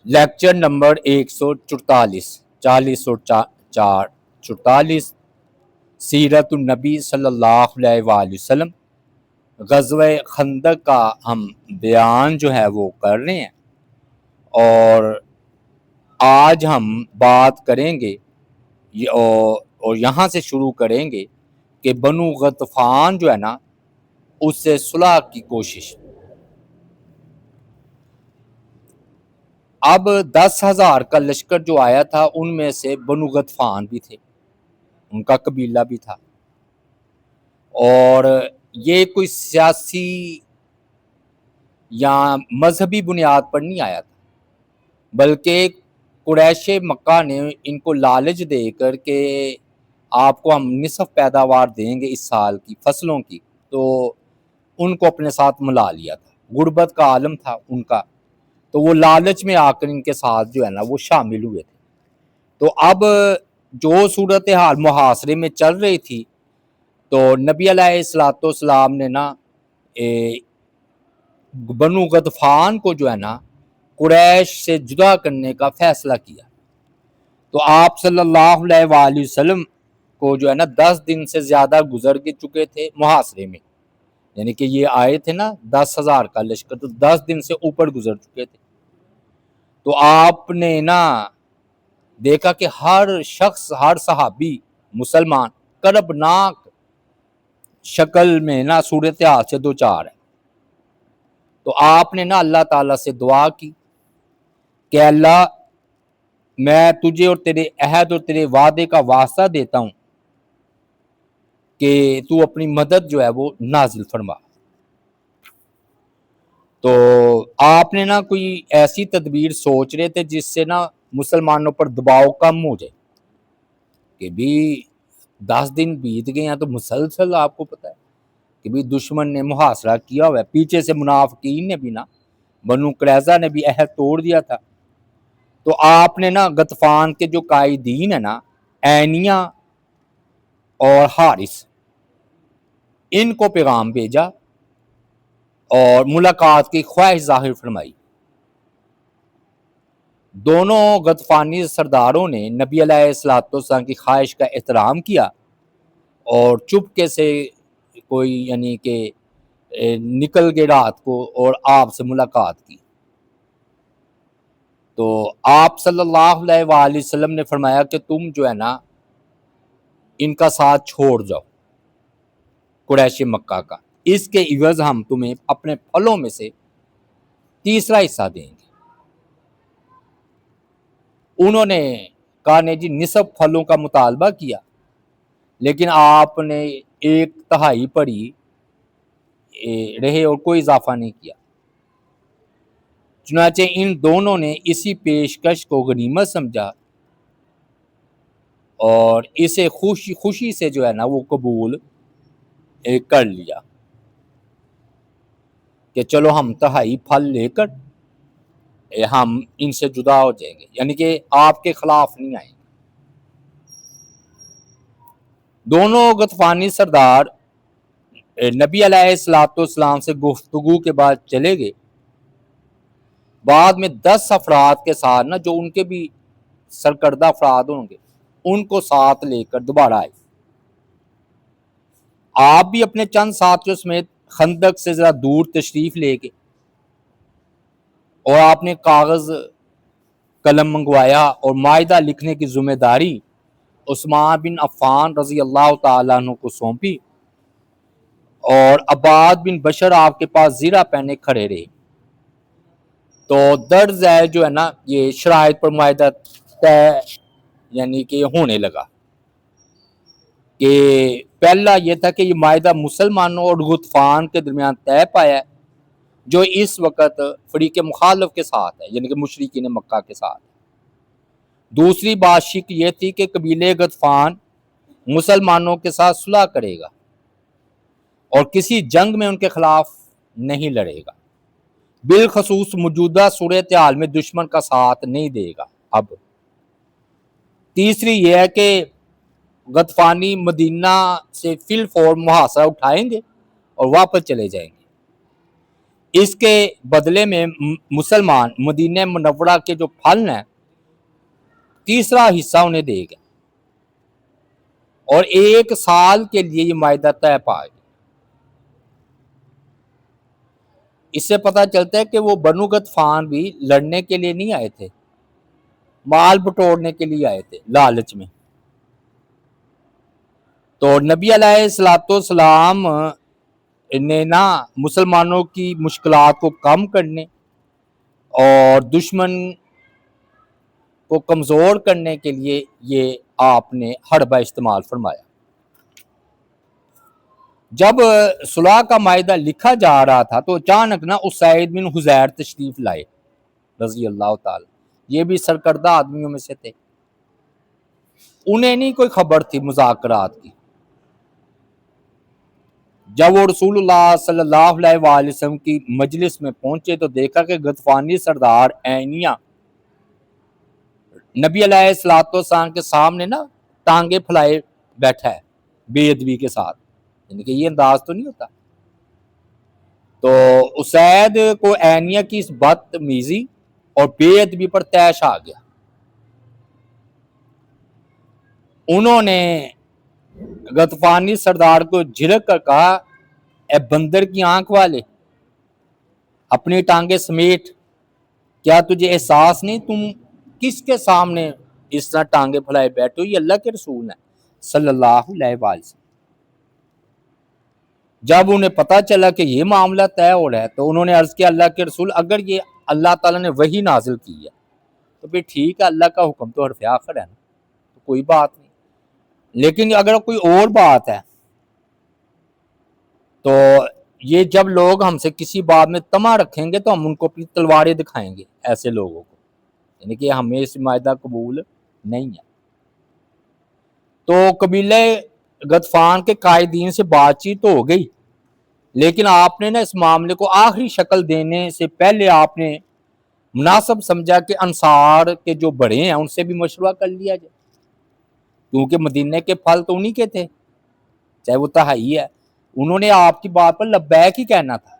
Lecture number 144 44 سیرت النبی صلی اللہ علیہ وآلہ وسلم، غزوہ خندق کا ہم بیان جو ہے وہ کر رہے ہیں، اور آج ہم بات کریں گے اور یہاں سے شروع کریں گے کہ بنو غطفان جو ہے نا اس سے صلح کی کوشش۔ اب 10,000 کا لشکر جو آیا تھا ان میں سے بنو غطفان بھی تھے، ان کا قبیلہ بھی تھا، اور یہ کوئی سیاسی یا مذہبی بنیاد پر نہیں آیا تھا، بلکہ قریش مکہ نے ان کو لالچ دے کر کہ آپ کو ہم نصف پیداوار دیں گے اس سال کی فصلوں کی، تو ان کو اپنے ساتھ ملا لیا تھا۔ غربت کا عالم تھا ان کا، تو وہ لالچ میں آ کر ان کے ساتھ جو ہے نا وہ شامل ہوئے تھے۔ تو اب جو صورتحال محاصرے میں چل رہی تھی، تو نبی علیہ السلام نے نا بنو غطفان کو جو ہے نا قریش سے جدا کرنے کا فیصلہ کیا۔ تو آپ صلی اللہ علیہ وآلہ وسلم کو جو ہے نا 10 دن سے زیادہ گزر کے چکے تھے محاصرے میں، یعنی کہ یہ آئے تھے نا 10,000 کا لشکر، تو 10 دن سے اوپر گزر چکے تھے۔ تو آپ نے نا دیکھا کہ ہر شخص، ہر صحابی مسلمان کربناک شکل میں نا صورتحال سے دوچار ہے۔ تو آپ نے نا اللہ تعالیٰ سے دعا کی کہ اللہ، میں تجھے اور تیرے عہد اور تیرے وعدے کا واسطہ دیتا ہوں کہ تو اپنی مدد جو ہے وہ نازل فرما۔ تو آپ نے نا کوئی ایسی تدبیر سوچ رہے تھے جس سے نا مسلمانوں پر دباؤ کم ہو جائے، کہ بھی 10 دن بیت گئے ہیں تو مسلسل آپ کو پتہ ہے کہ بھی دشمن نے محاصرہ کیا ہوا ہے، پیچھے سے منافقین نے بھی نا، بنو قریظہ نے بھی عہد توڑ دیا تھا۔ تو آپ نے نا غطفان کے جو قائدین ہیں نا، عینیہ اور حارث، ان کو پیغام بھیجا اور ملاقات کی خواہش ظاہر فرمائی۔ دونوں غطفانی سرداروں نے نبی علیہ السلام کی خواہش کا احترام کیا اور چپکے سے کوئی یعنی کہ نکل گئے رات کو اور آپ سے ملاقات کی۔ تو آپ صلی اللہ علیہ وآلہ وسلم نے فرمایا کہ تم جو ہے نا ان کا ساتھ چھوڑ جاؤ قریش مکہ کا، اس کے عوض ہم تمہیں اپنے پھلوں میں سے تیسرا حصہ دیں گے۔ انہوں نے کہا نہیں جی، نصف پھلوں کا مطالبہ کیا، لیکن آپ نے 1/3 پر ہی رہے اور کوئی اضافہ نہیں کیا۔ چنانچہ ان دونوں نے اسی پیشکش کو غنیمت سمجھا اور اسے خوشی سے جو ہے نا وہ قبول کر لیا کہ چلو ہم 1/3 پھل لے کر ہم ان سے جدا ہو جائیں گے، یعنی کہ آپ کے خلاف نہیں آئیں گے۔ دونوں غطفانی سردار نبی علیہ السلام سے گفتگو کے بعد چلے گئے۔ بعد میں 10 افراد کے ساتھ نا، جو ان کے بھی سرکردہ افراد ہوں گے، ان کو ساتھ لے کر دوبارہ آئے۔ آپ بھی اپنے چند ساتھیوں سمیت خندق سے ذرا دور تشریف لے گئے، اور آپ نے کاغذ قلم منگوایا اور معاہدہ لکھنے کی ذمہ داری عثمان بن عفان رضی اللہ تعالیٰ عنہ کو سونپی، اور عباد بن بشر آپ کے پاس زیرہ پہنے کھڑے رہے۔ تو درج ہے جو ہے نا یہ شرائط پر معاہدہ طے یعنی کہ ہونے لگا، کہ پہلا یہ تھا کہ یہ معاہدہ مسلمانوں اور غطفان کے درمیان طے پایا ہے، جو اس وقت فریق مخالف کے ساتھ ہے، یعنی کہ مشرکین مکہ کے ساتھ۔ دوسری بات شک یہ تھی کہ قبیلے غطفان مسلمانوں کے ساتھ صلح کرے گا اور کسی جنگ میں ان کے خلاف نہیں لڑے گا، بالخصوص موجودہ صورتحال میں دشمن کا ساتھ نہیں دے گا۔ اب تیسری یہ ہے کہ غطفانی مدینہ سے فی الفور محاصرہ اٹھائیں گے اور واپس چلے جائیں گے۔ اس کے بدلے میں مسلمان مدینہ منورہ کے جو پھل ہیں تیسرا حصہ انہیں دے گا، اور 1 سال کے لیے یہ معاہدہ طے پائے گا۔ اس سے پتہ چلتا ہے کہ وہ بنو غطفان بھی لڑنے کے لیے نہیں آئے تھے، مال بٹورنے کے لیے آئے تھے لالچ میں۔ تو نبی علیہ السلام نے نا مسلمانوں کی مشکلات کو کم کرنے اور دشمن کو کمزور کرنے کے لیے یہ آپ نے حربہ استعمال فرمایا۔ جب صلح کا معاہدہ لکھا جا رہا تھا تو اچانک نا اسید بن حضیر تشریف لائے رضی اللہ تعالی، یہ بھی سرکردہ آدمیوں میں سے تھے۔ انہیں نہیں کوئی خبر تھی مذاکرات کی۔ جب وہ رسول اللہ صلی اللہ علیہ وآلہ وسلم کی مجلس میں پہنچے تو دیکھا کہ غطفانی سردار عینیہ نبی علیہ السلام کے سامنے نا ٹانگے پھیلائے بیٹھا ہے بے ادبی کے ساتھ، یعنی کہ یہ انداز تو نہیں ہوتا۔ تو اسید کو عینیہ کی اس بدتمیزی اور بے ادبی پر طیش آ گیا۔ انہوں نے غطفانی سردار کو جھڑک کر کہا، اے بندر کی آنکھ والے، اپنی ٹانگیں سمیٹ، کیا تجھے احساس نہیں تم کس کے سامنے اس طرح ٹانگیں پھیلائے بیٹھے ہو؟ یہ اللہ کے رسول ہیں صلی اللہ علیہ وآلہ وسلم۔ جب انہیں پتا چلا کہ یہ معاملہ طے ہو رہا ہے تو انہوں نے عرض کیا، اللہ کے رسول، اگر یہ اللہ تعالیٰ نے وحی نازل کی ہے تو پھر ٹھیک ہے، اللہ کا حکم تو حرف آخر ہے نا، تو کوئی بات نہیں، لیکن اگر کوئی اور بات ہے تو یہ جب لوگ ہم سے کسی بات میں طمع رکھیں گے تو ہم ان کو اپنی تلواریں دکھائیں گے ایسے لوگوں کو، یعنی کہ ہمیں اس معاہدہ قبول نہیں ہے۔ تو قبیلہ غطفان کے قائدین سے بات چیت تو ہو گئی، لیکن آپ نے نا اس معاملے کو آخری شکل دینے سے پہلے آپ نے مناسب سمجھا کہ انصار کے جو بڑے ہیں ان سے بھی مشورہ کر لیا جائے، کیونکہ مدینہ کے پھل تو انہی کے تھے، چاہے وہ تہائی ہے۔ انہوں نے آپ کی بات پر لبیک ہی کہنا تھا،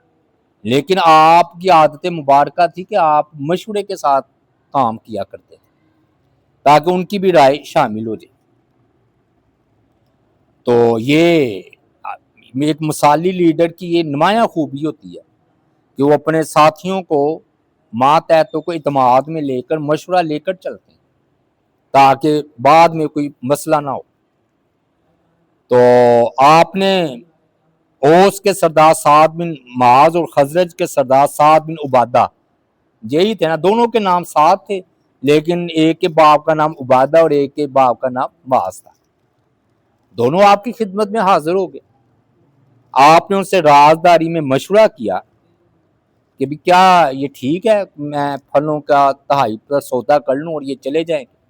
لیکن آپ کی عادت مبارکہ تھی کہ آپ مشورے کے ساتھ کام کیا کرتے تھے تاکہ ان کی بھی رائے شامل ہو جائے۔ تو یہ ایک مثالی لیڈر کی یہ نمایاں خوبی ہوتی ہے کہ وہ اپنے ساتھیوں کو ماتحتوں کو اعتماد میں لے کر مشورہ لے کر چلتے ہیں تاکہ بعد میں کوئی مسئلہ نہ ہو۔ تو آپ نے اوس کے سردار سعد بن معاذ اور خزرج کے سردار سعد بن عبادہ، یہی تھے نا، دونوں کے نام سعد تھے لیکن ایک کے باپ کا نام عبادہ اور ایک کے باپ کا نام معاذ تھا، دونوں آپ کی خدمت میں حاضر ہو گئے۔ آپ نے ان سے رازداری میں مشورہ کیا کہ بھی کیا یہ ٹھیک ہے میں پھلوں کا تہائی پر سودا کر لوں اور یہ چلے جائیں گے؟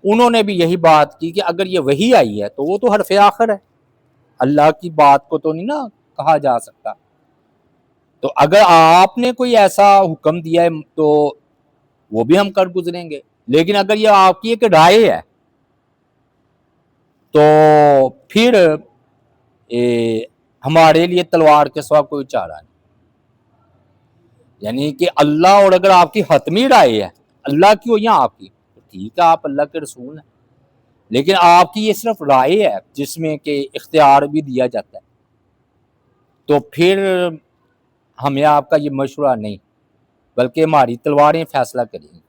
انہوں نے بھی یہی بات کی کہ اگر یہ وحی آئی ہے تو وہ تو حرف آخر ہے، اللہ کی بات کو تو نہیں نا کہا جا سکتا، تو اگر آپ نے کوئی ایسا حکم دیا ہے تو وہ بھی ہم کر گزریں گے، لیکن اگر یہ آپ کی ایک رائے ہے تو پھر ہمارے لیے تلوار کے سوا کوئی چارہ نہیں، یعنی کہ اللہ، اور اگر آپ کی حتمی رائے ہے اللہ کی ہو یا آپ کی تو ٹھیک ہے، آپ اللہ کے رسول ہیں، لیکن آپ کی یہ صرف رائے ہے جس میں کہ اختیار بھی دیا جاتا ہے، تو پھر ہمیں آپ کا یہ مشورہ نہیں بلکہ ہماری تلواریں فیصلہ کریں گی۔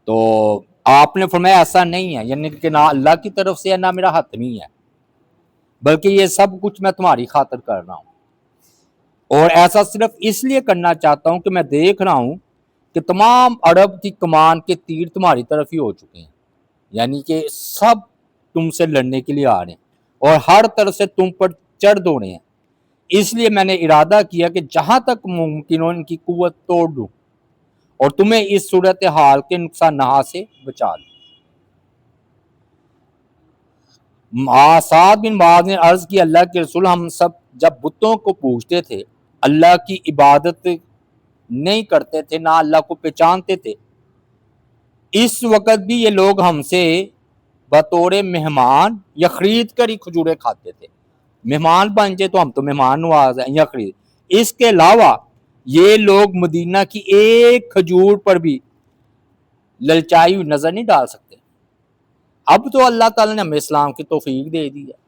تو آپ نے فرمایا ایسا نہیں ہے، یعنی کہ نہ اللہ کی طرف سے ہے نہ میرا حتمی ہے، بلکہ یہ سب کچھ میں تمہاری خاطر کر رہا ہوں، اور ایسا صرف اس لیے کرنا چاہتا ہوں کہ میں دیکھ رہا ہوں کہ تمام عرب کی کمان کے تیر تمہاری طرف ہی ہو چکے ہیں، یعنی کہ سب تم سے لڑنے کے لیے آ رہے ہیں اور ہر طرف سے تم پر چڑھ دوڑے ہیں، اس لیے میں نے ارادہ کیا کہ جہاں تک ممکن ہو ان کی قوت توڑ دوں اور تمہیں اس صورتحال کے نقصان نہا سے بچا لوں۔ سعد بن معاذ نے عرض کی، اللہ کے رسول، ہم سب جب بتوں کو پوجتے تھے اللہ کی عبادت نہیں کرتے تھے، نہ اللہ کو پہچانتے تھے، اس وقت بھی یہ لوگ ہم سے بطور مہمان یا خرید کر ہی کھجوریں کھاتے تھے، مہمان بن جائے تو ہم تو مہمان نواز ہیں یا خرید، اس کے علاوہ یہ لوگ مدینہ کی ایک کھجور پر بھی للچائی ہوئی نظر نہیں ڈال سکتے۔ اب تو اللہ تعالیٰ نے ہمیں اسلام کی توفیق دے دی ہے،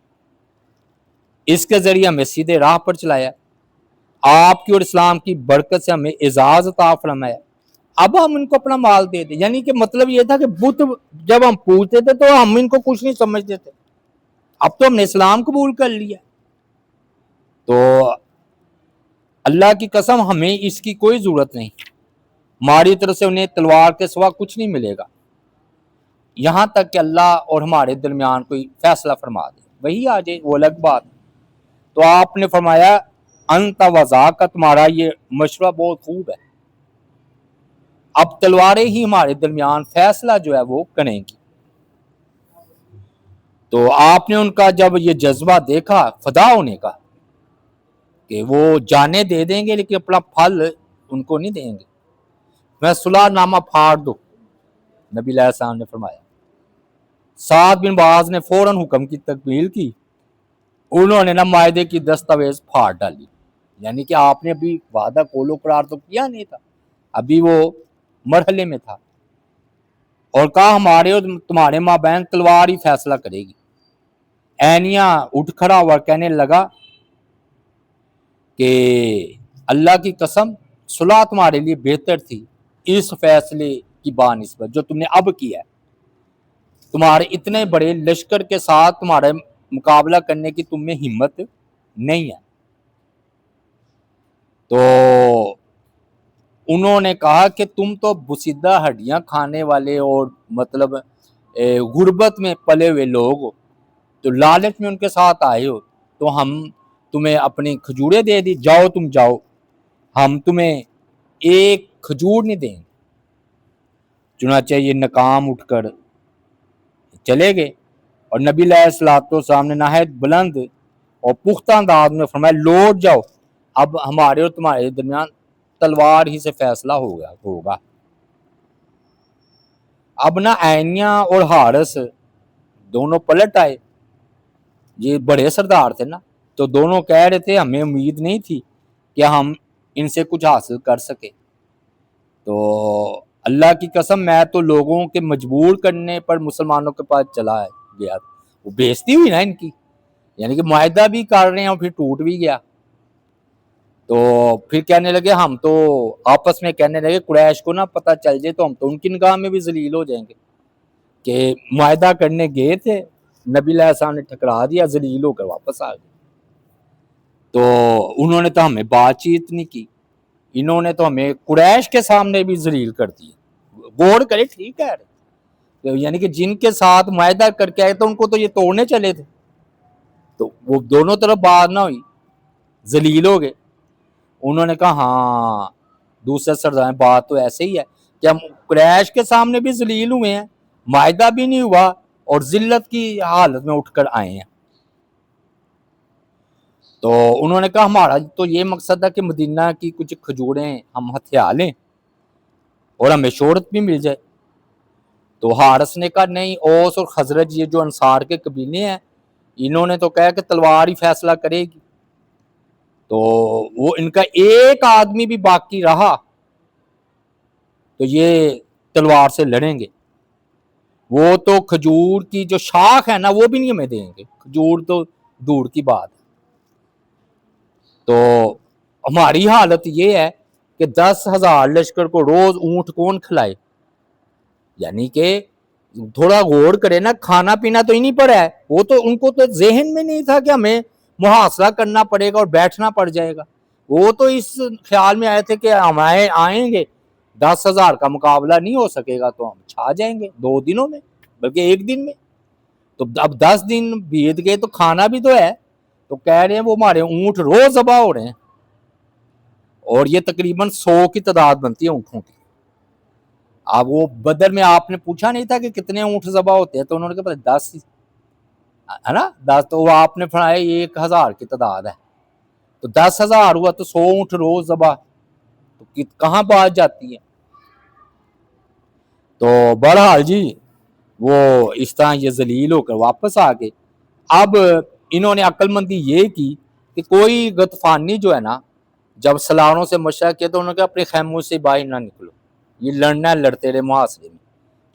اس کے ذریعے ہمیں سیدھے راہ پر چلایا، آپ کی اور اسلام کی برکت سے ہمیں اعزاز عطا فرمایا، اب ہم ان کو اپنا مال دے دیں۔ یعنی کہ مطلب یہ تھا کہ بت جب ہم پوجتے تھے تو ہم ان کو کچھ نہیں سمجھتے تھے، اب تو ہم نے اسلام قبول کر لیا۔ تو اللہ کی قسم ہمیں اس کی کوئی ضرورت نہیں، ہماری طرف سے انہیں تلوار کے سوا کچھ نہیں ملے گا، یہاں تک کہ اللہ اور ہمارے درمیان کوئی فیصلہ فرما دے، وہی آ جائے وہ الگ بات۔ تو آپ نے فرمایا انت وذا کا تمہارا یہ مشورہ بہت خوب ہے، اب تلواریں ہی ہمارے درمیان فیصلہ جو ہے وہ کریں گی۔ تو آپ نے ان کا جب یہ جذبہ دیکھا فدا ہونے کا کہ وہ جانیں دے دیں گے لیکن اپنا پھل ان کو نہیں دیں گے، میں صلح نامہ پھاڑ دو، نبی علیہ السلام نے فرمایا۔ سعد بن معاذ نے فوراً حکم کی تکمیل کی، انہوں نے نا معاہدے کی دستاویز پھاڑ ڈالی، یعنی کہ آپ نے ابھی وعدہ قول و قرار تو کیا نہیں تھا، ابھی وہ مرحلے میں تھا، اور کہا ہمارے اور تمہارے مابین تلوار ہی فیصلہ کرے گی۔ اینیا اٹھ کھڑا ہوا کہنے لگا کہ اللہ کی قسم صلح تمہارے لیے بہتر تھی اس فیصلے کی بانسبت جو تم نے اب کیا ہے، تمہارے اتنے بڑے لشکر کے ساتھ تمہارے مقابلہ کرنے کی تم میں ہمت نہیں ہے۔ تو انہوں نے کہا کہ تم تو بسیدہ ہڈیاں کھانے والے اور مطلب غربت میں پلے ہوئے لوگ ہو، تو لالچ میں ان کے ساتھ آئے ہو، تو ہم تمہیں اپنی کھجوریں دے دی، جاؤ تم جاؤ، ہم تمہیں ایک کھجور نہیں دیں گے۔ چنانچہ یہ ناکام اٹھ کر چلے گئے، اور نبی علیہ السلام نے نہایت بلند اور پختہ انداز میں فرمایا لوٹ جاؤ، اب ہمارے اور تمہارے درمیان تلوار ہی سے فیصلہ ہوگا۔ اب نہ اینیا اور حارث دونوں پلٹ آئے، یہ بڑے سردار تھے نا، تو دونوں کہہ رہے تھے ہمیں امید نہیں تھی کہ ہم ان سے کچھ حاصل کر سکے، تو اللہ کی قسم میں تو لوگوں کے مجبور کرنے پر مسلمانوں کے پاس چلا گیا، وہ بےزتی ہوئی نا ان کی، یعنی کہ معاہدہ بھی کر رہے ہیں اور پھر ٹوٹ بھی گیا۔ تو پھر کہنے لگے ہم تو آپس میں کہنے لگے قریش کو نہ پتہ چل جائے تو ہم تو ان کی نگاہ میں بھی ذلیل ہو جائیں گے، کہ معاہدہ کرنے گئے تھے، نبی علیہ السلام نے ٹھکرا دیا، ذلیل ہو کر واپس آ گئے۔ تو انہوں نے تو ہمیں بات چیت نہیں کی، انہوں نے تو ہمیں قریش کے سامنے بھی ذلیل کر دی۔ غور کرے ٹھیک ہے، یعنی کہ جن کے ساتھ معاہدہ کر کے آئے تو ان کو تو یہ توڑنے چلے تھے، تو وہ دونوں طرف بات نہ ہوئی، ذلیل ہو گئے۔ انہوں نے کہا ہاں دوسرے سردار بات تو ایسے ہی ہے کہ ہم قریش کے سامنے بھی ذلیل ہوئے ہیں، معاہدہ بھی نہیں ہوا اور ذلت کی حالت میں اٹھ کر آئے ہیں۔ تو انہوں نے کہا ہمارا تو یہ مقصد ہے کہ مدینہ کی کچھ کھجوریں ہم ہتھیا لیں اور ہمیں شہرت بھی مل جائے۔ تو حارث نے کہا نہیں، اوس اور خزرج یہ جو انصار کے قبیلے ہیں انہوں نے تو کہا کہ تلوار ہی فیصلہ کرے گی، تو وہ ان کا ایک آدمی بھی باقی رہا تو یہ تلوار سے لڑیں گے، وہ تو کھجور کی جو شاخ ہے نا وہ بھی نہیں ہمیں دیں گے، کھجور تو دور کی بات ہے۔ تو ہماری حالت یہ ہے کہ 10,000 لشکر کو روز اونٹ کون کھلائے، یعنی کہ تھوڑا غور کرے نا، کھانا پینا تو ہی نہیں پڑا ہے، وہ تو ان کو تو ذہن میں نہیں تھا کہ ہمیں محاصرہ کرنا پڑے گا اور بیٹھنا پڑ جائے گا، وہ تو اس خیال میں آئے تھے کہ ہم آئیں گے 10,000 کا مقابلہ نہیں ہو سکے گا تو ہم چھا جائیں گے 2 دنوں میں بلکہ 1 دن میں۔ تو اب 10 دن بیت گئے تو کھانا بھی تو ہے، تو کہہ رہے ہیں وہ ہمارے اونٹ روز ذبح ہو رہے ہیں، اور یہ تقریباً 100 کی تعداد بنتی ہے اونٹوں کی۔ اب وہ بدر میں آپ نے پوچھا نہیں تھا کہ کتنے اونٹ ذبح ہوتے ہیں، تو انہوں نے کہا 10 ہے نا، 10 تو وہ آپ نے فرمایا 1,000 کی تعداد ہے، تو 10,000 ہوا تو 100 اونٹ روز ذبح، تو کہاں بات جاتی ہے۔ تو بہرحال جی وہ اس طرح یہ ذلیل ہو کر واپس آ گئے۔ اب انہوں نے عقل مندی یہ کی کہ کوئی غطفانی جو ہے نا جب سلاروں سے مشورہ کیا تو انہوں نے کہا اپنے خیموں سے باہر نہ نکلو، یہ لڑنا ہے لڑتے رہے محاصرے میں،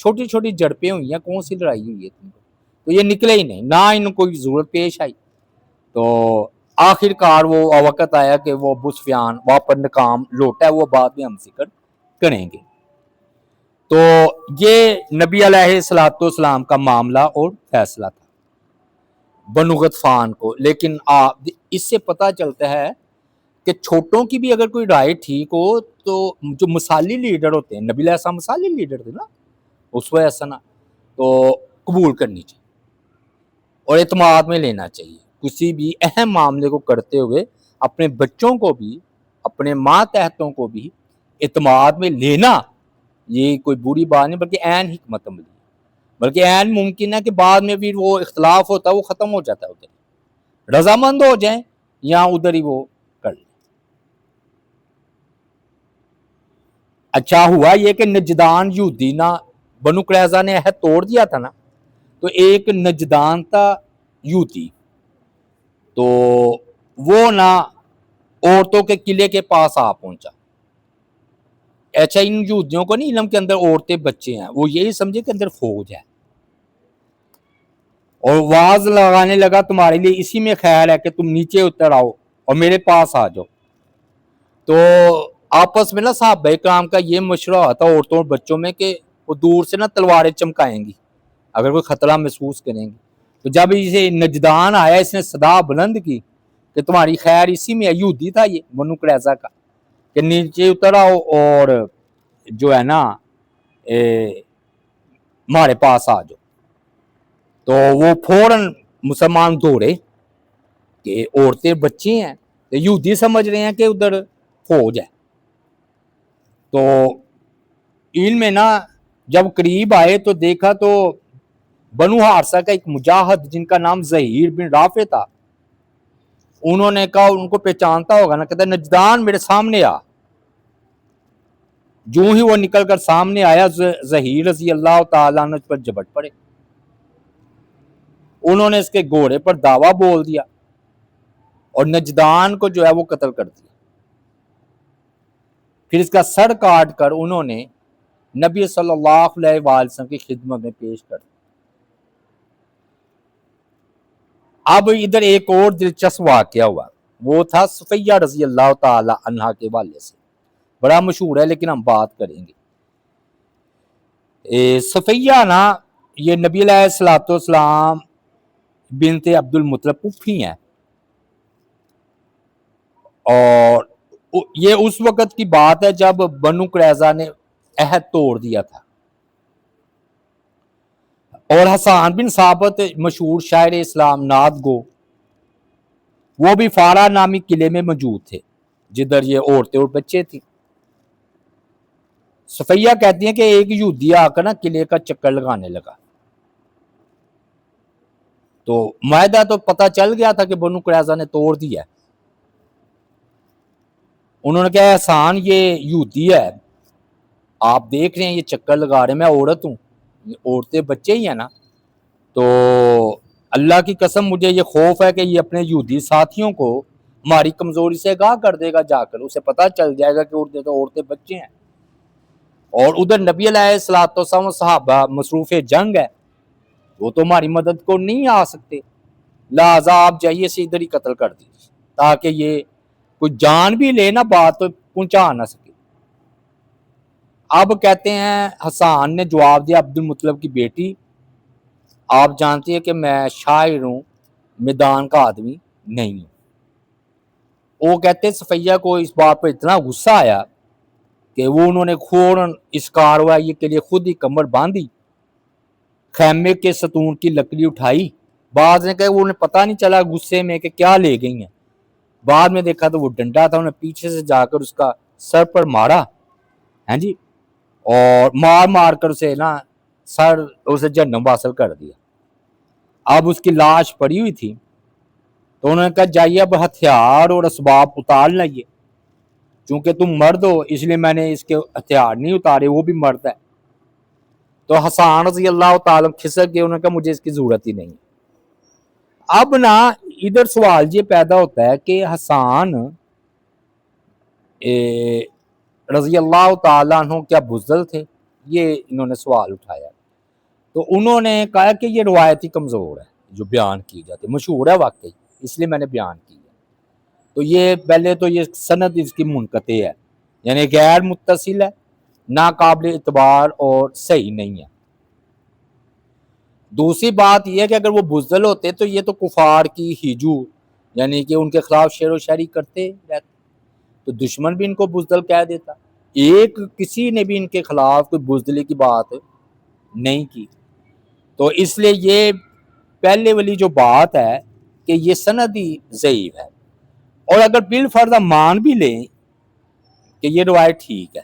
چھوٹی چھوٹی جھڑپیں ہوئی ہیں، کون سی لڑائی ہوئی ہے تم کو، تو یہ نکلے ہی نہیں، نہ ان کو ضرورت پیش آئی۔ تو آخر کار وہ وقت آیا کہ وہ ابو سفیان واپس ناکام لوٹا ہے، وہ بعد میں ہم ذکر کریں گے۔ تو یہ نبی علیہ الصلوۃ والسلام کا معاملہ اور فیصلہ تھا بنو غطفان کو۔ لیکن اس سے پتہ چلتا ہے کہ چھوٹوں کی بھی اگر کوئی رائے ٹھیک ہو تو جو مثالی لیڈر ہوتے ہیں، نبی علیہ السلام مثالی لیڈر تھے نا، اسوہ حسنہ، تو قبول کرنی چاہیے اور اعتماد میں لینا چاہیے۔ کسی بھی اہم معاملے کو کرتے ہوئے اپنے بچوں کو بھی، اپنے ماتحتوں کو بھی اعتماد میں لینا، یہ کوئی بری بات نہیں بلکہ عین حکمت عملی ہے، بلکہ عین ممکن ہے کہ بعد میں بھی وہ اختلاف ہوتا ہے وہ ختم ہو جاتا ہے، ادھر رضامند ہو جائیں یا ادھر ہی وہ کر لیں۔ اچھا ہوا یہ کہ نجدان یہودی نہ بنو قریظہ نے عہد توڑ دیا تھا نا، تو ایک نجدان تھا یہودی، تو وہ نہ عورتوں کے قلعے کے پاس آ پہنچا۔ اچھا ان یہودیوں کو نہیں علم کے اندر عورتیں بچے ہیں، وہ یہی سمجھے کہ اندر فوج ہے، اور واز لگانے لگا تمہارے لیے اسی میں خیر ہے کہ تم نیچے اتر آؤ اور میرے پاس آ جاؤ۔ تو آپس میں نا صحابہ کرام کا یہ مشورہ ہوتا عورتوں اور بچوں میں کہ وہ دور سے نا تلواریں چمکائیں گی اگر کوئی خطرہ محسوس کریں گی۔ تو جب اسے نجدان آیا اس نے صدا بلند کی کہ تمہاری خیر اسی میں ہے، یہودی تھا یہ بنو قریظہ کا، کہ نیچے اتر آؤ اور جو ہے نا ہمارے پاس آ جاؤ۔ تو وہ فوراً مسلمان دوڑے کہ عورتیں بچے ہیں، یہودی سمجھ رہے ہیں کہ ادھر فوج ہے۔ تو علم میں نا جب قریب آئے تو دیکھا تو بنو حارثہ کا ایک مجاہد جن کا نام زہیر بن رافع تھا، انہوں نے کہا ان کو پہچانتا ہوگا نا، کہتا نجدان میرے سامنے آ۔ جو ہی وہ نکل کر سامنے آیا زہیر رضی اللہ تعالیٰ عنہ پر جھپٹ پڑے، انہوں نے اس کے گھوڑے پر دعویٰ بول دیا اور نجدان کو جو ہے وہ قتل کر دیا۔ پھر اس کا سر کاٹ کر انہوں نے نبی صلی اللہ علیہ وآلہ وسلم کی خدمت میں پیش کر دیا۔ اب ادھر ایک اور دلچسپ واقعہ ہوا، وہ تھا صفیہ رضی اللہ تعالی عنہ کے والے سے، بڑا مشہور ہے لیکن ہم بات کریں گے۔ صفیہ نا یہ نبی علیہ الصلوۃ والسلام بنت عبد المطلب پھوپھی ہیں، اور یہ اس وقت کی بات ہے جب بنو قریظہ نے عہد توڑ دیا تھا، اور حسان بن ثابت مشہور شاعر اسلام نعت گو، وہ بھی فارا نامی قلعے میں موجود تھے جدھر یہ عورتیں اور بچے تھے۔ صفیہ کہتی ہیں کہ ایک یہودی آ کر نا قلعے کا چکر لگانے لگا، تو معاہدہ تو پتہ چل گیا تھا کہ بنو قریظہ نے توڑ دیا ہے۔ انہوں نے کہا احسان یہ یہودی ہے، آپ دیکھ رہے ہیں یہ چکر لگا رہے ہیں، میں عورت ہوں، عورتیں بچے ہی ہیں نا، تو اللہ کی قسم مجھے یہ خوف ہے کہ یہ اپنے یہودی ساتھیوں کو ہماری کمزوری سے آگاہ کر دے گا، جا کر اسے پتہ چل جائے گا کہ عورتیں بچے ہیں، اور ادھر نبی علیہ الصلوۃ والسلام صحابہ مصروف جنگ ہے، وہ تو ہماری مدد کو نہیں آ سکتے، لہٰذا آپ جائیے اسے ادھر ہی قتل کر دیجیے تاکہ یہ کوئی جان بھی لے نا بات تو پہنچا نہ سکے۔ اب کہتے ہیں حسان نے جواب دیا عبد المطلب کی بیٹی آپ جانتی ہیں کہ میں شاعر ہوں، میدان کا آدمی نہیں ہوں۔ وہ کہتے ہیں صفیہ کو اس بات پر اتنا غصہ آیا کہ وہ انہوں نے فوراً اس کارروائی کے لیے خود ہی کمر باندھی، خیمے کے ستون کی لکڑی اٹھائی، بعض نے کہا وہ انہیں پتہ نہیں چلا غصے میں کہ کیا لے گئی ہیں، بعد میں دیکھا تو وہ ڈنڈا تھا، انہیں پیچھے سے جا کر اس کا سر پر مارا، ہاں جی، اور مار کر اسے نا اسے جہنم واصل کر دیا۔ اب اس کی لاش پڑی ہوئی تھی، تو انہوں نے کہا جائیے اب ہتھیار اور اسباب اتار لائیے، چونکہ تم مرد ہو اس لیے میں نے اس کے ہتھیار نہیں اتارے، وہ بھی مرد ہے۔ تو حسان رضی اللہ تعالیٰ کھسک گئے، انہوں نے کہا مجھے اس کی ضرورت ہی نہیں۔ اب نا ادھر سوال یہ پیدا ہوتا ہے کہ حسان رضی اللہ تعالیٰ عنہ کیا بزدل تھے؟ یہ انہوں نے سوال اٹھایا، تو انہوں نے کہا کہ یہ روایتی کمزور ہے جو بیان کی جاتی ہے، مشہور ہے واقعی، اس لیے میں نے بیان کی ہے۔ تو یہ پہلے تو یہ سند اس کی منقطع ہے، یعنی غیر متصل ہے، ناقابل اعتبار اور صحیح نہیں ہے۔ دوسری بات یہ ہے کہ اگر وہ بزدل ہوتے تو یہ تو کفار کی ہیجو، یعنی کہ ان کے خلاف شعر و شاعری کرتے رہتے، تو دشمن بھی ان کو بزدل کہہ دیتا۔ ایک کسی نے بھی ان کے خلاف کوئی بزدلی کی بات نہیں کی، تو اس لیے یہ پہلے والی جو بات ہے کہ یہ سندی ضعیف ہے۔ اور اگر بالفرض مان بھی لیں کہ یہ روایت ٹھیک ہے،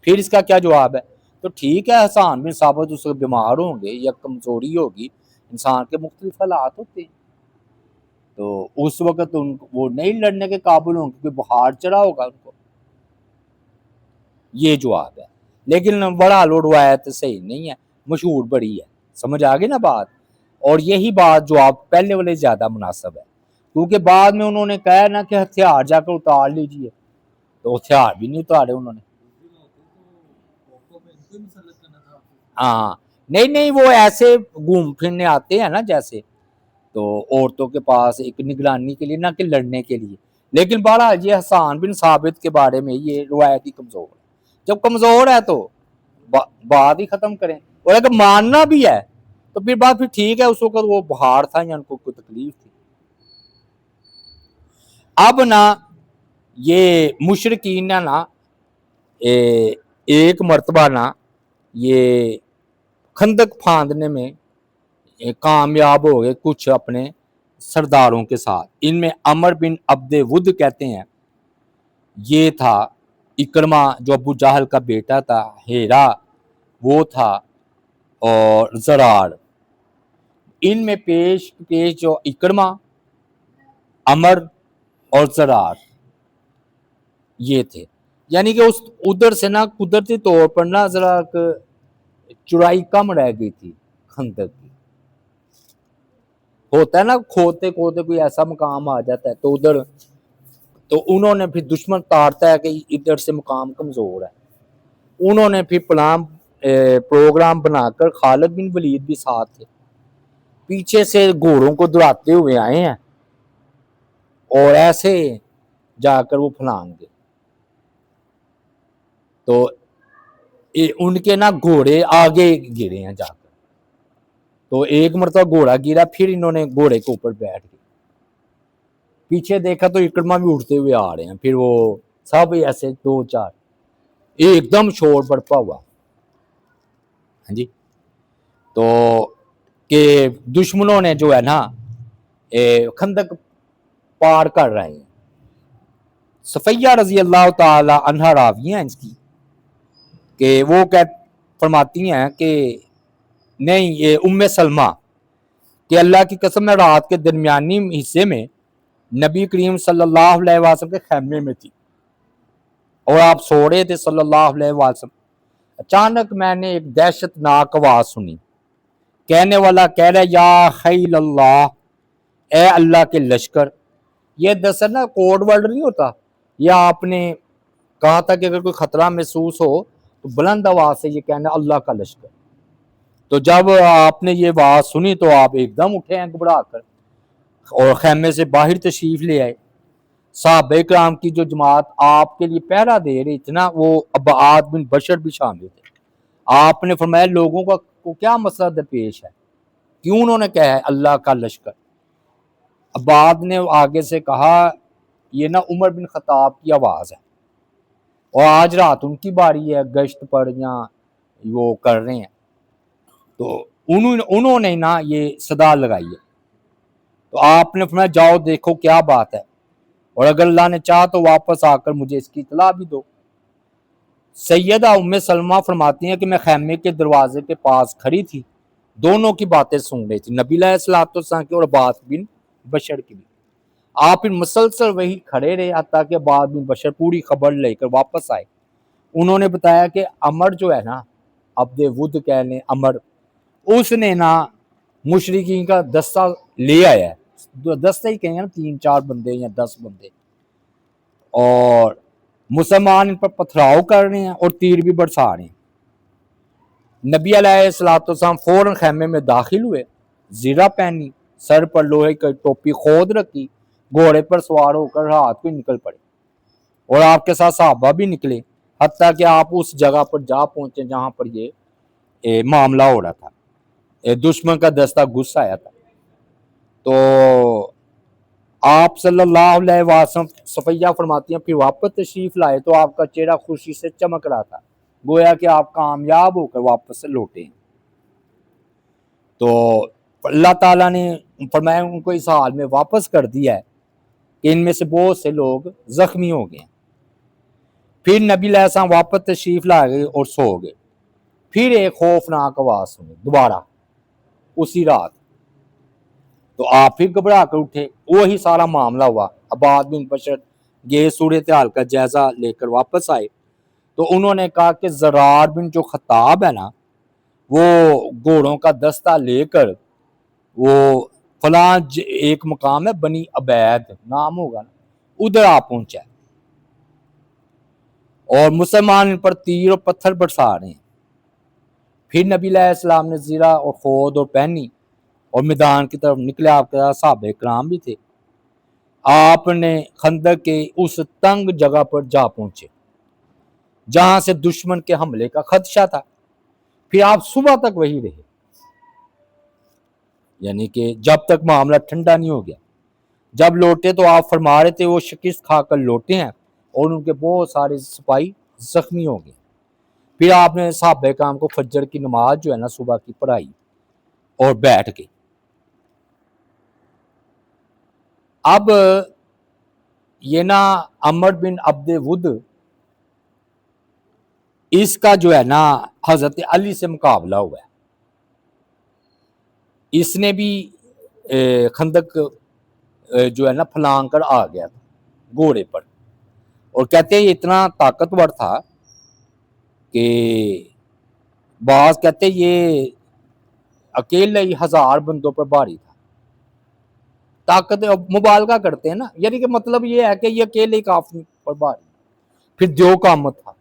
پھر اس کا کیا جواب ہے؟ تو ٹھیک ہے، حسان بن ثابت اس کو بیمار ہوں گے یا کمزوری ہوگی، انسان کے مختلف حالات ہوتے ہیں، تو اس وقت وہ نہیں لڑنے کے قابل ہوں گے، کوئی بخار چڑھا ہوگا ان کو، یہ جواب ہے۔ لیکن بڑا لو روایت صحیح نہیں ہے، مشہور بڑی ہے، سمجھ آگے نا بات؟ اور یہی بات جواب پہلے والے زیادہ مناسب ہے، کیونکہ بعد میں انہوں نے کہا نا کہ ہتھیار جا کر اتار لیجئے، تو ہتھیار بھی نہیں اتارے انہوں نے۔ ہاں نہیں وہ ایسے گھوم پھرنے آتے ہیں نا جیسے، تو عورتوں کے پاس ایک نگرانی کے لیے، نہ کہ لڑنے کے لیے۔ لیکن بہرحال یہ حسان بن ثابت کے بارے میں یہ روایت ہی کمزور ہے۔ جب کمزور ہے تو بات ہی ختم کریں، اور اگر ماننا بھی ہے تو پھر بات پھر ٹھیک ہے، اس وقت وہ بہار تھا یا ان کو کوئی تکلیف تھی۔ اب نا یہ مشرکین نا ایک مرتبہ نا یہ خندق پھاندنے میں کامیاب ہو گئے کچھ اپنے سرداروں کے ساتھ، ان میں عمر بن عبد ود کہتے ہیں، یہ تھا اکرمہ جو ابو جہل کا بیٹا تھا، ہیرا وہ تھا، اور زرار۔ ان میں پیش جو اکرمہ، عمر اور زرار یہ تھے، یعنی کہ اس ادھر سے نا قدرتی طور پر نا ذرا چڑائی کم رہ گئی تھی خندق کی۔ ہوتا ہے نا کھوتے کوئی ایسا مقام آ جاتا ہے تو ادھر، تو انہوں نے پھر دشمن تارتا ہے کہ ادھر سے مقام کمزور ہے، انہوں نے پھر پروگرام بنا کر، خالد بن ولید بھی ساتھ تھے، پیچھے سے گھوڑوں کو دوڑاتے ہوئے آئے ہیں اور ایسے جا کر وہ پھلانگ گئے، تو ان کے نا گھوڑے آگے گرے ہیں جا کر، تو ایک مرتبہ گھوڑا گرا، پھر انہوں نے گھوڑے کے اوپر بیٹھ گئے، پیچھے دیکھا تو اکرمہ بھی اٹھتے ہوئے آ رہے ہیں، پھر وہ سب ایسے دو چار، ایک دم شور برپا ہوا، ہاں جی، تو کہ دشمنوں نے جو ہے نا خندق پار کر رہے ہیں۔ صفیہ رضی اللہ تعالی عنہ راوی ہیں اس کی، کہ وہ فرماتی ہیں کہ نہیں، یہ ام سلمہ کہ اللہ کی قسم میں رات کے درمیانی حصے میں نبی کریم صلی اللہ علیہ وسلم کے خیمے میں تھی اور آپ سو رہے تھے صلی اللہ علیہ وسلم، اچانک میں نے ایک دہشت ناک آواز سنی، کہنے والا کہہ رہا یا خیل اللہ، اے اللہ کے لشکر۔ یہ دراصل نا کوڈ ورڈ نہیں ہوتا، یا آپ نے کہا تھا کہ اگر کوئی خطرہ محسوس ہو تو بلند آواز سے یہ کہنا اللہ کا لشکر۔ تو جب آپ نے یہ آواز سنی تو آپ ایک دم اٹھے ہیں گھبرا کر اور خیمے سے باہر تشریف لے آئے۔ صحابہ کرام کی جو جماعت آپ کے لیے پہرا دے رہی تھی نا، وہ عباد بن بشر بھی شامل تھے۔ آپ نے فرمایا لوگوں کو کیا مسئلہ درپیش ہے، کیوں انہوں نے کہا ہے اللہ کا لشکر؟ عباد نے آگے سے کہا یہ نا عمر بن خطاب کی آواز ہے، اور آج رات ان کی باری ہے، گشت پر یا وہ کر رہے ہیں، تو انہوں نے نا یہ صدا لگائی ہے۔ تو آپ نے فرمایا جاؤ دیکھو کیا بات ہے، اور اگر اللہ نے چاہا تو واپس آ کر مجھے اس کی اطلاع بھی دو۔ سیدہ ام سلمہ فرماتی ہیں کہ میں خیمے کے دروازے کے پاس کھڑی تھی، دونوں کی باتیں سن رہی تھی، نبی علیہ الصلوۃ والسلام کی اور عباد بن بشر کی بھی۔ آپ پھر مسلسل وہی کھڑے رہے حتیٰ کہ عباد بن بشر پوری خبر لے کر واپس آئے۔ انہوں نے بتایا کہ عمر جو ہے نا، عبد ود کہہ لیں عمر، اس نے نا مشرکین کا دستہ لے آیا ہے، دستہ ہی کہیں گے نا، 3-4 بندے یا 10 بندے، اور مسلمان ان پر پتھراؤ کر رہے ہیں اور تیر بھی برسا رہے ہیں۔ نبی علیہ الصلوۃ والسلام فوراً خیمے میں داخل ہوئے، زیرہ پہنی، سر پر لوہے کی ٹوپی کھود رکھی، گھوڑے پر سوار ہو کر رات کو نکل پڑے، اور آپ کے ساتھ صحابہ بھی نکلے، حتیٰ کہ آپ اس جگہ پر جا پہنچے جہاں پر یہ معاملہ ہو رہا تھا، دشمن کا دستہ گھس آیا تھا۔ تو آپ صلی اللہ علیہ وسلم، صفیہ فرماتی ہیں، پھر واپس تشریف لائے تو آپ کا چہرہ خوشی سے چمک رہا تھا، گویا کہ آپ کامیاب ہو کر واپس سے لوٹے ہیں۔ تو اللہ تعالیٰ نے فرمایا ان کو اس حال میں واپس کر دیا ہے کہ ان میں سے بہت سے لوگ زخمی ہو گئے۔ پھر نبی علیہ السلام واپس تشریف لا گئے اور سو گئے۔ پھر ایک خوفناک آواز سنی دوبارہ اسی رات، تو آپ پھر گھبرا کر اٹھے، وہی سارا معاملہ ہوا۔ عباد بن بشر یہ صورتحال کا جائزہ لے کر واپس آئے تو انہوں نے کہا کہ زرار بن جو خطاب ہے نا، وہ گھوڑوں کا دستہ لے کر وہ فلاں ایک مقام ہے بنی عبید نام ہوگا نا، ادھر آ پہنچا ہے، اور مسلمان ان پر تیر اور پتھر برسا رہے ہیں۔ پھر نبی علیہ السلام نے زیرہ اور خود اور پہنی اور میدان کی طرف نکلے۔ آپ کے ساتھ صحابہ کرام بھی تھے۔ آپ نے خندق کے اس تنگ جگہ پر جا پہنچے جہاں سے دشمن کے حملے کا خدشہ تھا۔ پھر آپ صبح تک وہی رہے، یعنی کہ جب تک معاملہ ٹھنڈا نہیں ہو گیا۔ جب لوٹے تو آپ فرما رہے تھے وہ شکست کھا کر لوٹے ہیں اور ان کے بہت سارے سپاہی زخمی ہو گئے۔ پھر آپ نے صحابہ کرام کو فجر کی نماز جو ہے نا صبح کی پڑھائی اور بیٹھ گئے۔ اب یہ نا عمر بن عبد ود، اس کا جو ہے نا حضرت علی سے مقابلہ ہوا ہے۔ اس نے بھی خندق جو ہے نا پھلانگ کر آ گیا تھا گھوڑے پر، اور کہتے ہیں یہ اتنا طاقتور تھا کہ بعض کہتے یہ اکیلے ہی 1000 بندوں پر بھاری تھا۔ طاقت مبالغہ کرتے ہیں نا، یعنی کہ مطلب یہ ہے کہ یہ اکیلے ہی کافی پر بھاری، پھر دیو قامت تھا،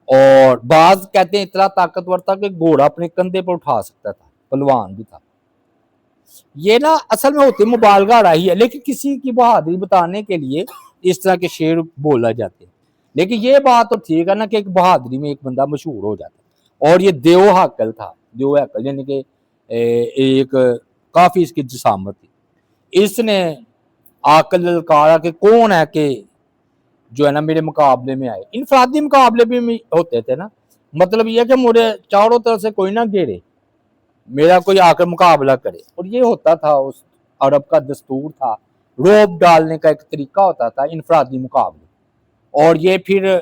اور بعض کہتے ہیں اتنا طاقتور تھا کہ گھوڑا اپنے کندھے پر اٹھا سکتا تھا، پلوان بھی تھا۔ یہ نا اصل میں ہوتی مبالغہ راہی ہے، لیکن کسی کی بہادری بتانے کے لیے اس طرح کے شعر بولا جاتے ہیں۔ لیکن یہ بات تو ٹھیک ہے نا کہ ایک بہادری میں ایک بندہ مشہور ہو جاتا ہے، اور یہ دیو حاکل تھا، دیو حاکل یعنی کہ ایک کافی اس کی جسامت تھی۔ اس نے آکل للکارا کہ کون ہے کہ جو ہے نا میرے مقابلے میں آئے۔ انفرادی مقابلے بھی ہوتے تھے نا، مطلب یہ کہ مجھے چاروں طرف سے کوئی نہ گھیرے، میرا کوئی آ کر مقابلہ کرے، اور یہ ہوتا تھا اس عرب کا دستور تھا، روب ڈالنے کا ایک طریقہ ہوتا تھا انفرادی مقابلے۔ اور یہ پھر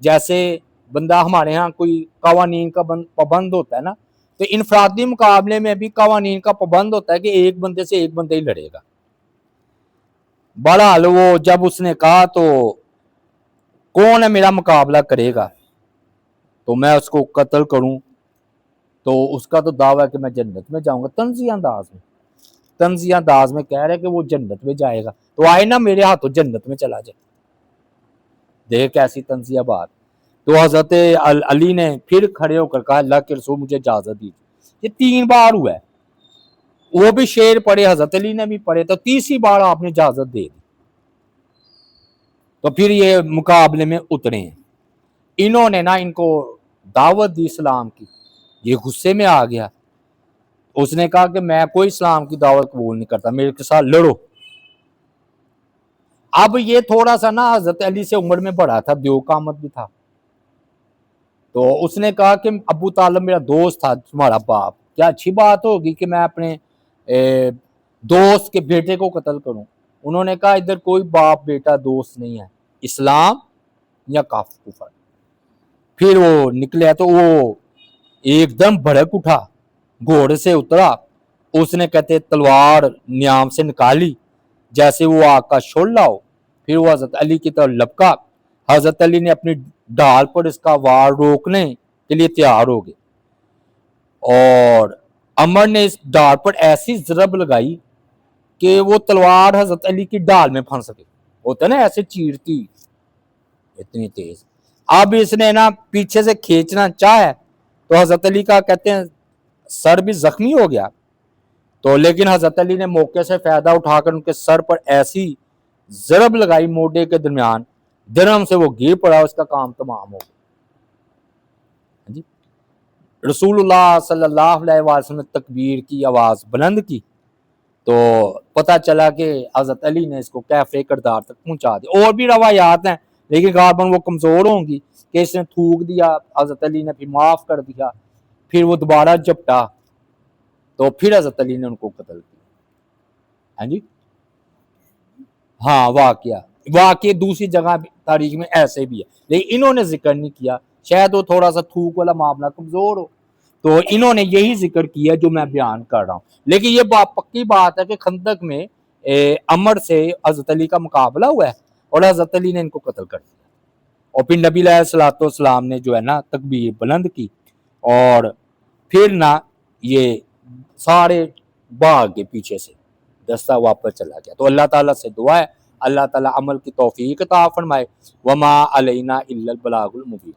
جیسے بندہ ہمارے ہاں کوئی قوانین کا پابند ہوتا ہے نا، تو انفرادی مقابلے میں بھی قوانین کا پابند ہوتا ہے کہ ایک بندے سے ایک بندہ ہی لڑے گا۔ بہرحال وہ جب اس نے کہا تو کون ہے میرا مقابلہ کرے گا تو میں اس کو قتل کروں، تو اس کا تو دعویٰ ہے کہ میں جنت میں جاؤں گا، طنزیہ انداز میں کہہ رہے کہ وہ جنت میں جائے گا، تو آئے نا میرے ہاتھوں جنت میں چلا جائے۔ دیکھ ایسی طنزیہ بات۔ تو حضرت علی نے پھر کھڑے ہو کر کہا اللہ کے رسول مجھے اجازت دیجیے۔ یہ 3 بار ہوا ہے، وہ بھی شعر پڑھے، حضرت علی نے بھی پڑھے، تو تیسری بار آپ نے اجازت دے دی۔ تو پھر یہ مقابلے میں اترے ہیں۔ انہوں نے نا ان کو دعوت دی اسلام کی، یہ غصے میں آ گیا، اس نے کہا کہ میں کوئی اسلام کی دعوت قبول نہیں کرتا، میرے کے ساتھ لڑو۔ اب یہ تھوڑا سا نا حضرت علی سے عمر میں بڑا تھا، دیو قامت بھی تھا، تو اس نے کہا کہ ابو طالب میرا دوست تھا، تمہارا باپ، کیا اچھی بات ہوگی کہ میں اپنے دوست کے بیٹے کو قتل کروں؟ انہوں نے کہا ادھر کوئی باپ بیٹا دوست نہیں ہے، اسلام یا کفر۔ پھر وہ نکلے تو وہ ایک دم بھڑک اٹھا، گھوڑے سے اترا، اس نے کہتے تلوار نیام سے نکالی جیسے وہ آگ کا شعلہ ہو، پھر وہ حضرت علی کی طرف لپکا۔ حضرت علی نے اپنی ڈھال پر اس کا وار روکنے کے لیے تیار ہو گئے، اور عمر نے اس ڈھال پر ایسی ضرب لگائی کہ وہ تلوار حضرت علی کی ڈھال میں پھنس گئی۔ ہوتا نا ایسے چیرتی اتنی تیز. اب اس نے نا پیچھے سے کھینچنا چاہے تو حضرت علی کا کہتے ہیں سر بھی زخمی ہو گیا. تو لیکن حضرت علی نے موقع سے فائدہ اٹھا کر ان کے سر پر ایسی ضرب لگائی موڈے کے درمیان، درہم سے وہ گر پڑا، اس کا کام تمام ہو گیا. جی رسول اللہ صلی اللہ علیہ وسلم نے تکبیر کی آواز بلند کی تو پتہ چلا کہ حضرت علی نے اس کو کیفے کردار تک پہنچا دیا. اور بھی روایات ہیں لیکن غالباً وہ کمزور ہوں گی کہ اس نے تھوک دیا، حضرت علی نے پھر معاف کر دیا، پھر وہ دوبارہ جھپٹا تو پھر حضرت علی نے ان کو قتل کیا. ہاں جی ہاں واقعہ دوسری جگہ تاریخ میں ایسے بھی ہے لیکن انہوں نے ذکر نہیں کیا، شاید وہ تھوڑا سا تھوک والا معاملہ کمزور ہو تو انہوں نے یہی ذکر کیا جو میں بیان کر رہا ہوں. لیکن یہ پکی بات ہے کہ خندق میں عمر سے حضرت علی کا مقابلہ ہوا ہے اور حضرت علی نے ان کو قتل کر دیا. اور پھر نبی علیہ الصلوۃ والسلام نے جو ہے نا تکبیر بلند کی اور پھر نا یہ سارے بھاگ کے پیچھے سے دستہ واپس چلا گیا. تو اللہ تعالیٰ سے دعا ہے اللہ تعالیٰ عمل کی توفیق عطا فرمائے. وما علینا الا البلاغ المبین.